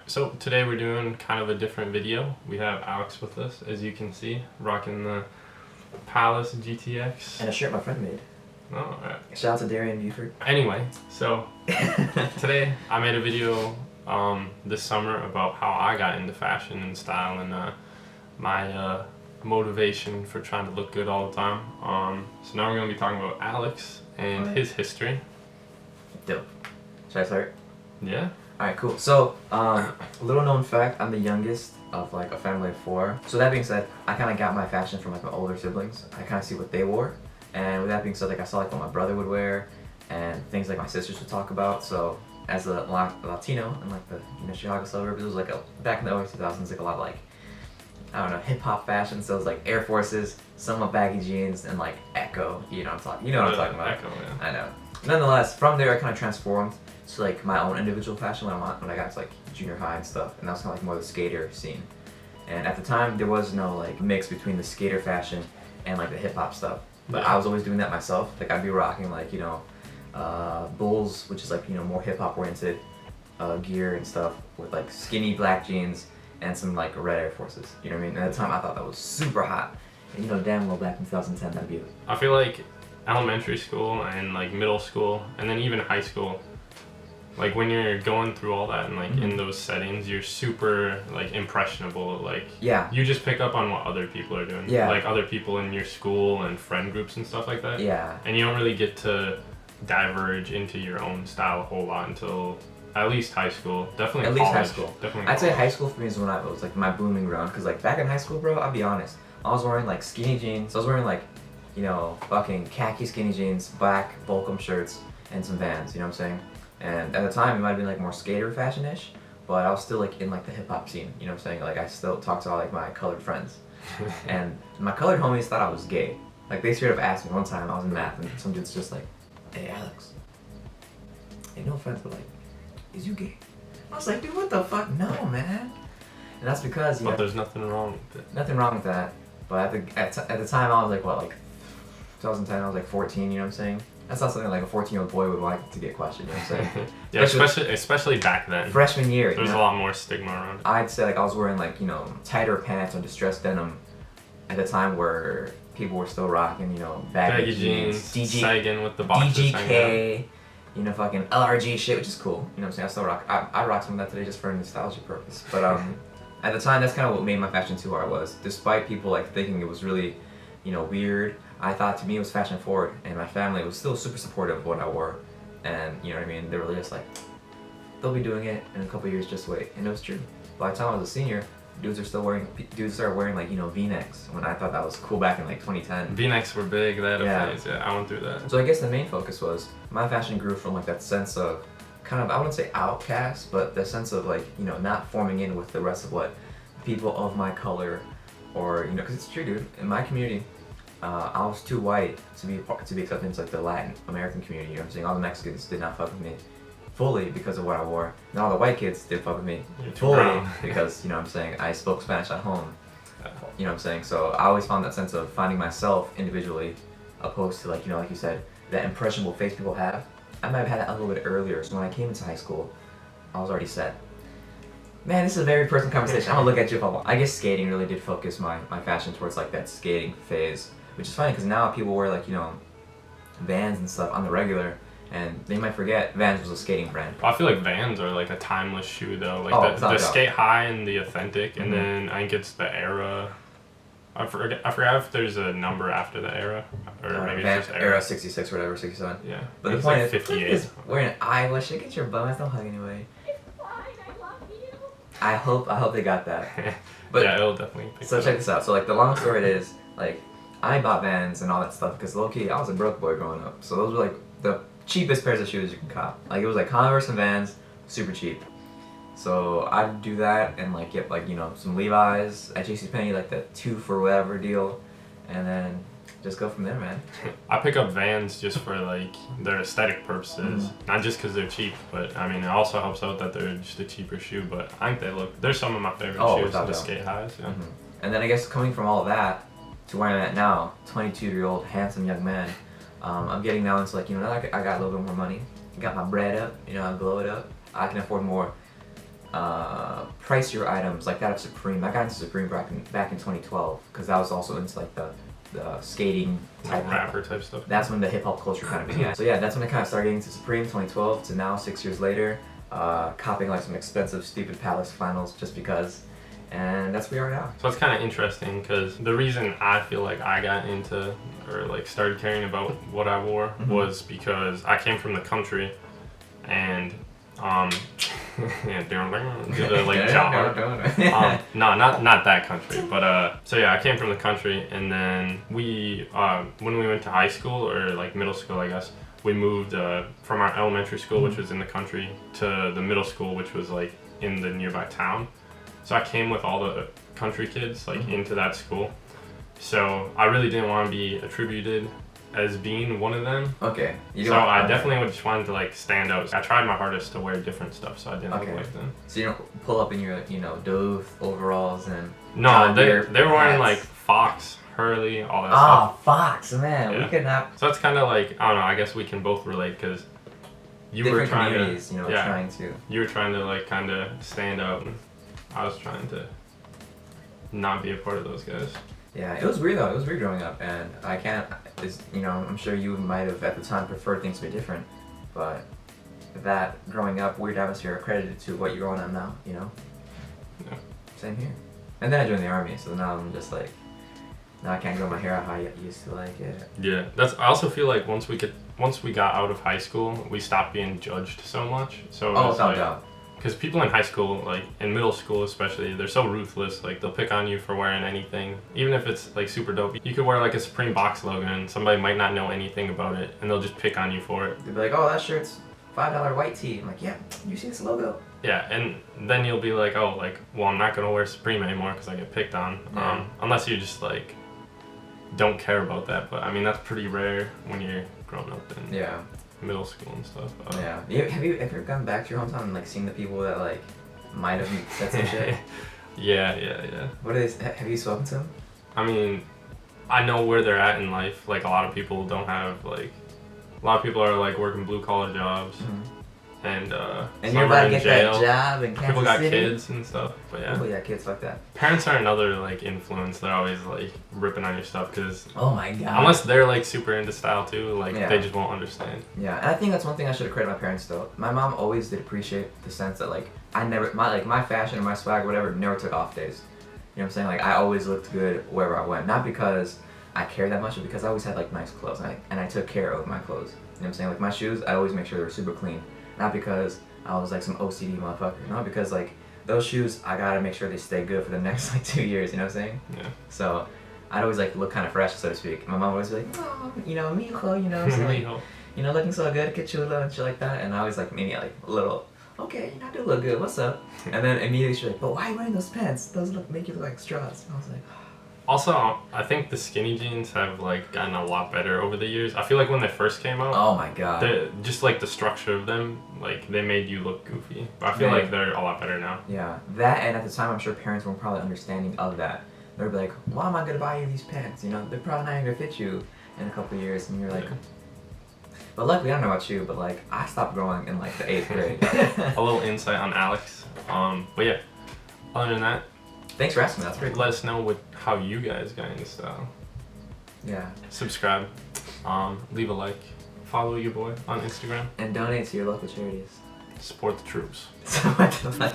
So today we're doing kind of a different video. We have Alex with us, as you can see, rocking the Palace GTX. And a shirt my friend made. Oh, alright. Shout out to Darian Buford. Anyway, so today I made a video this summer about how I got into fashion and style and my motivation for trying to look good all the time. So now we're going to be talking about Alex and his history. Dope. Should I start? Yeah. Alright, cool. So, little known fact, I'm the youngest of like a family of 4. So that being said, I kind of got my fashion from like my older siblings. I kind of see what they wore. And with that being said, like I saw like what my brother would wear and things like my sisters would talk about. So as a Latino in like the Chicago suburbs, it was like back in the early 2000s, like a lot of like, I don't know, hip hop fashion. So it was like Air Forces, somewhat baggy jeans, and like Echo. You know what I'm talking. You know what I'm talking about. Echo, yeah. I know. Nonetheless, from there I kind of transformed to like my own individual fashion when I got to like junior high and stuff, and that was kind of like more the skater scene. And at the time there was no like mix between the skater fashion and like the hip hop stuff. But I was always doing that myself. Like I'd be rocking like Bulls, which is like more hip hop oriented gear and stuff with like skinny black jeans and some like red Air Forces. You know what I mean? And at the time I thought that was super hot. And damn well back in 2010 that'd be. I feel like elementary school and like middle school and then even high school, like when you're going through all that and like in those settings, you're super like impressionable. Like you just pick up on what other people are doing. Yeah. Like other people in your school and friend groups and stuff like that. Yeah. And you don't really get to diverge into your own style a whole lot until at least high school. Definitely at college. least high school. Definitely I'd say college. high school for me is when I was like my booming ground. Cause like back in high school, bro, I'll be honest, I was wearing like skinny jeans. I was wearing like fucking khaki skinny jeans, black Volcom shirts, and some Vans. You know what I'm saying? And at the time, it might have been like more skater fashion-ish, but I was still like in like the hip hop scene. You know what I'm saying? Like I still talked to all like my colored friends, and my colored homies thought I was gay. Like they straight up asked me one time. I was in math, and some dude's just like, "Hey Alex, hey no offense, but like, is you gay?" I was like, "Dude, what the fuck? No, man." And that's because But there's nothing wrong with it. nothing wrong with that. But at the time, I was like 2010. I was like 14. You know what I'm saying? That's not something like a 14-year-old boy would like to get questioned, you know what I'm saying? Yeah, especially back then. Freshman year. There's a lot more stigma around it. I'd say like I was wearing like, tighter pants and distressed denim at a time where people were still rocking, baggy jeans, sagging with the boxers DGK, fucking LRG shit, which is cool. You know what I'm saying? I still rock. I rock some of that today just for a nostalgia purpose. But at the time, that's kind of what made my fashion to where I was. Despite people like thinking it was really, weird, I thought to me it was fashion forward, and my family was still super supportive of what I wore. And you know what I mean? They were just like, they'll be doing it in a couple years, just wait. And it was true. By the time I was a senior, dudes started wearing like, V-necks when I thought that was cool back in like 2010. V-necks were big, they had a phase, I went through that. So I guess the main focus was, my fashion grew from like that sense of kind of, I wouldn't say outcast, but the sense of like, not forming in with the rest of what people of my color, or, because it's true, dude, in my community, I was too white to be accepted into like the Latin American community. You know what I'm saying? All the Mexicans did not fuck with me fully because of what I wore. And all the white kids did fuck with me fully because, you know what I'm saying, I spoke Spanish at home. You know what I'm saying? So I always found that sense of finding myself individually opposed to like, like you said, that impressionable face people have. I might have had that a little bit earlier. So when I came into high school, I was already set. Man, this is a very personal conversation. I'm gonna look at you if I want. I guess skating really did focus my fashion towards like that skating phase. Which is funny because now people wear like, Vans and stuff on the regular, and they might forget Vans was a skating brand. I feel like Vans are like a timeless shoe though. Like the Skate High and the Authentic, and then I think it's the Era. I forgot if there's a number after the Era, or maybe it's just Era 66 or whatever, 67. Yeah. But the point like 58. is, wearing Iowa shit, get your bum, don't hug anyway. It's fine, I love you. I hope they got that. But yeah, it'll definitely pick so check this out. So like the long story is, like, I bought Vans and all that stuff because low-key, I was a broke boy growing up. So those were like the cheapest pairs of shoes you can cop. Like it was like Converse and Vans, super cheap. So I'd do that and like get like, some Levi's at JCPenney, like the 2 for whatever deal. And then just go from there, man. I pick up Vans just for like their aesthetic purposes, not just because they're cheap, but I mean it also helps out that they're just a cheaper shoe. But I think they're some of my favorite shoes, the Skate Highs. Yeah. And then I guess coming from all of that to where I'm at now, 22-year-old handsome young man, I'm getting now into like, now I got a little bit more money, got my bread up, I blow it up, I can afford more price your items like that of Supreme. I got into Supreme back in 2012 because I was also into like the skating type rapper type stuff. That's when the hip hop culture kind of began. So yeah, that's when I kind of started getting into Supreme 2012 to now 6 years later, copying like some expensive stupid Palace flannels just because, and that's where we are now. So it's kind of interesting because the reason I feel like I got into or like started caring about what I wore was because I came from the country and yeah, do the like job. No, not that country, but so yeah, I came from the country, and then we when we went to high school or like middle school, I guess we moved from our elementary school, which was in the country, to the middle school, which was like in the nearby town. So I came with all the country kids like into that school. So I really didn't want to be attributed as being one of them. Okay. So I definitely just wanted to like stand out. I tried my hardest to wear different stuff so I didn't look like them. So you don't pull up in your, Duluth overalls and no, they were wearing like Fox, Hurley, all that stuff. Oh, Fox, man. Yeah. We could not. So that's kind of like, I don't know, I guess we can both relate because you were Different trying communities, to, trying to. You were trying to like kind of stand out, and I was trying to not be a part of those guys. Yeah, it was weird though. It was weird growing up, and I can't. I'm sure you might have at the time preferred things to be different, but that growing up weird atmosphere accredited to what you're on now. Yeah. Same here. And then I joined the army, so now I'm just like, now I can't grow my hair out how I used to like it. Yeah, I also feel like once we got out of high school, we stopped being judged so much. So without doubt. Because people in high school, like in middle school especially, they're so ruthless. Like they'll pick on you for wearing anything, even if it's like super dope. You could wear like a Supreme box logo and somebody might not know anything about it, and they'll just pick on you for it. They'll be like, "Oh, that shirt's $5 white tee." I'm like, "Yeah, you see this logo?" Yeah, and then you'll be like, "Oh, like, well, I'm not gonna wear Supreme anymore because I get picked on." Yeah. Unless you just like don't care about that. But I mean, that's pretty rare when you're grown up in middle school and stuff. Yeah. Have you ever gone back to your hometown and like seen the people that like might have said some shit? Yeah. What is? Have you spoken to them? I mean, I know where they're at in life. Like a lot of people don't have like, a lot of people are like working blue collar jobs, and you're about to get jail. that job in Kansas People got City? kids and stuff, but yeah. People got kids like that. Parents are another like influence. They're always like ripping on your stuff because oh my god. Unless they're like super into style too, like they just won't understand. Yeah, and I think that's one thing I should have credited my parents though. My mom always did appreciate the sense that like I never my fashion or my swag or whatever never took off days. You know what I'm saying? Like I always looked good wherever I went. Not because I cared that much, but because I always had like nice clothes and I took care of my clothes. You know what I'm saying? Like my shoes, I always make sure they were super clean. Not because I was like some OCD motherfucker. No, because like those shoes, I gotta make sure they stay good for the next like 2 years. You know what I'm saying? Yeah. So I'd always like look kind of fresh, so to speak. My mom would always be like, oh, mijo, you know, so, like, looking so good, que chulo and shit like that. And I always like maybe like a little, okay, I do look good. What's up? And then immediately she's like, but why are you wearing those pants? Those make you look like straws. And I was like. Also, I think the skinny jeans have like gotten a lot better over the years. I feel like when they first came out, oh my god, just like the structure of them, like they made you look goofy. But I feel like they're a lot better now. Yeah, that, and at the time, I'm sure parents weren't probably understanding of that. They'd be like, "Why am I gonna buy you these pants? You know, they're probably not even gonna fit you in a couple of years." And you're like, but luckily, I don't know about you, but like I stopped growing in like the 8th grade. A little insight on Alex. But yeah, other than that. Thanks for asking me. That's great. Let us know how you guys got into style. Yeah. Subscribe. Leave a like. Follow your boy on Instagram. And donate to your local charities. Support the troops. So what the fuck?